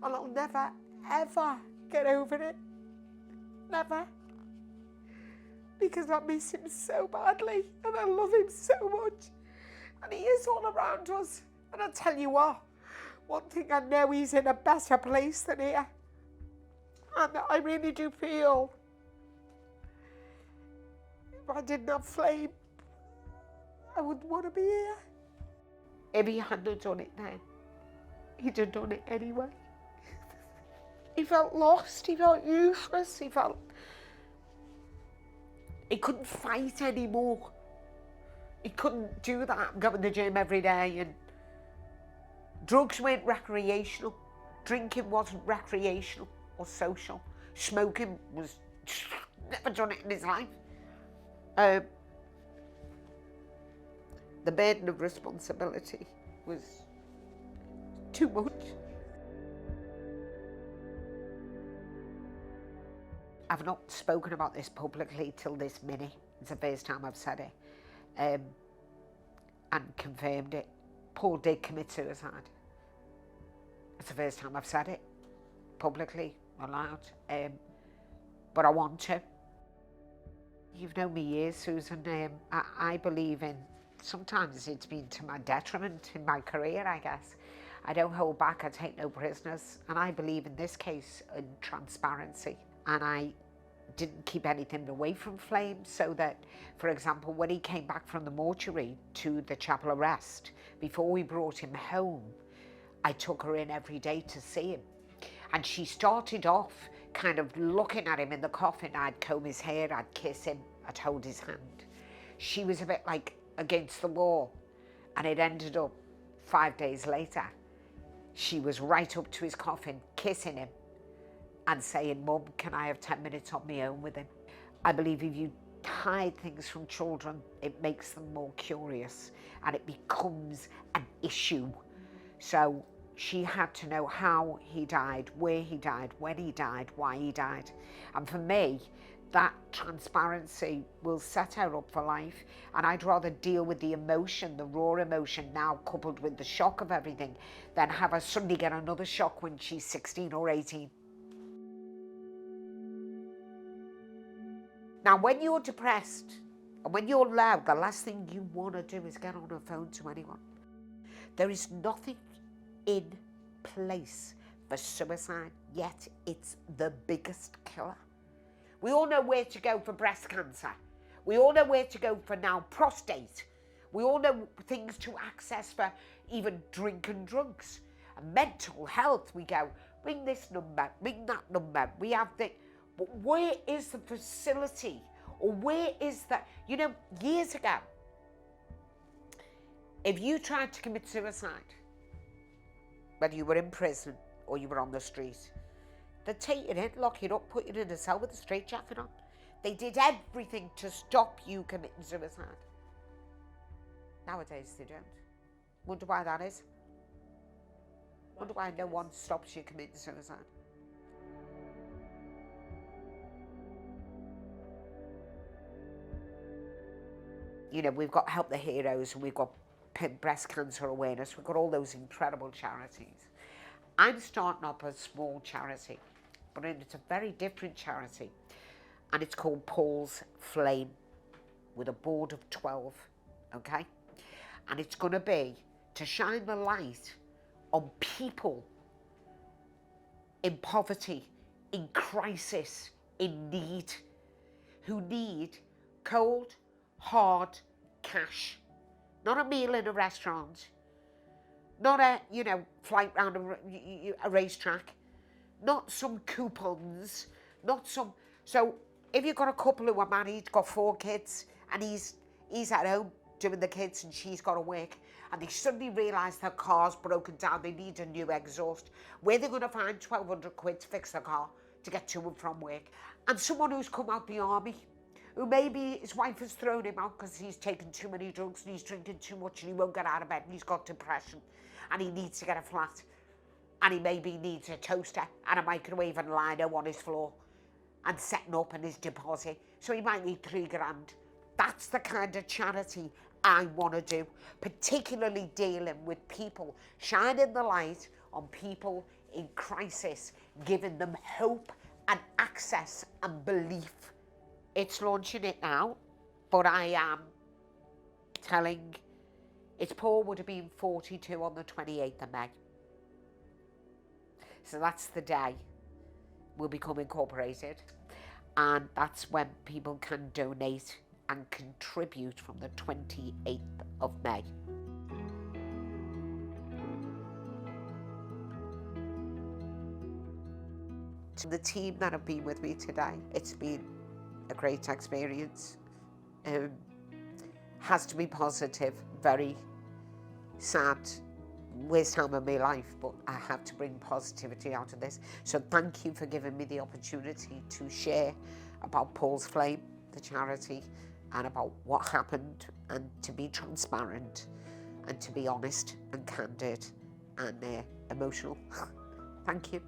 And I'll never, ever get over it. Never. Because I miss him so badly and I love him so much. And he is all around us. And I tell you what, one thing I know, he's in a better place than here. And I really do feel if I didn't have Flame, I wouldn't want to be here. If he hadn't done it then, he'd have done it anyway. He felt lost, he felt useless, he couldn't fight anymore. He couldn't do that, go to the gym every day, and drugs weren't recreational, drinking wasn't recreational or social, smoking was never done it in his life. The burden of responsibility was too much. I've not spoken about this publicly till this minute. It's the first time I've said it, and confirmed it. Paul did commit suicide. It's the first time I've said it publicly, aloud, but I want to. You've known me years, Susan. I believe in, sometimes it's been to my detriment in my career, I guess. I don't hold back, I take no prisoners, and I believe in this case in transparency. And I didn't keep anything away from Flame, so that, for example, when he came back from the mortuary to the chapel arrest, before we brought him home, I took her in every day to see him. And she started off kind of looking at him in the coffin. I'd comb his hair, I'd kiss him, I'd hold his hand. She was a bit like against the wall. And it ended up 5 days later, she was right up to his coffin, kissing him and saying, "Mum, can I have 10 minutes on my own with him?" I believe if you hide things from children, it makes them more curious and it becomes an issue. So she had to know how he died, where he died, when he died, why he died. And for me, that transparency will set her up for life. And I'd rather deal with the emotion, the raw emotion now coupled with the shock of everything, than have her suddenly get another shock when she's 16 or 18. Now, when you're depressed and when you're loud, the last thing you want to do is get on a phone to anyone. There is nothing in place for suicide, yet it's the biggest killer. We all know where to go for breast cancer. We all know where to go for now prostate. We all know things to access for even drinking drugs. And mental health, we go, ring this number, ring that number. We have the, but where is the facility? Or where is that? You know, years ago, if you tried to commit suicide, whether you were in prison or you were on the street, they'd take you in, lock you up, put you in a cell with a straitjacket on. They did everything to stop you committing suicide. Nowadays they don't. Wonder why that is. Wonder why no one stops you committing suicide. You know, we've got Help the Heroes and we've got breast cancer awareness. We've got all those incredible charities. I'm starting up a small charity, but it's a very different charity. And it's called Paul's Flame, with a board of 12, okay? And it's going to be to shine the light on people in poverty, in crisis, in need, who need cold, hard cash. Not a meal in a restaurant, not a, you know, flight round a racetrack, not some coupons, not some, so if you've got a couple who are married, got 4 kids, and he's at home doing the kids and she's got to work, and they suddenly realise their car's broken down, they need a new exhaust, where are they going to find 1,200 quid to fix their car to get to and from work? And someone who's come out the army, who maybe his wife has thrown him out because he's taken too many drugs and he's drinking too much and he won't get out of bed and he's got depression and he needs to get a flat and he maybe needs a toaster and a microwave and lino on his floor and setting up in his deposit, so he might need 3 grand. That's the kind of charity I want to do, particularly dealing with people, shining the light on people in crisis, giving them hope and access and belief. It's launching it now, but I am telling, its Paul would have been 42 on the 28th of May. So that's the day we'll become incorporated. And that's when people can donate and contribute from the 28th of May. To the team that have been with me today, it's been a great experience. Has to be positive, very sad, worst time of my life, but I have to bring positivity out of this. So thank you for giving me the opportunity to share about Paul's Flame, the charity, and about what happened, and to be transparent and to be honest and candid and emotional. Thank you.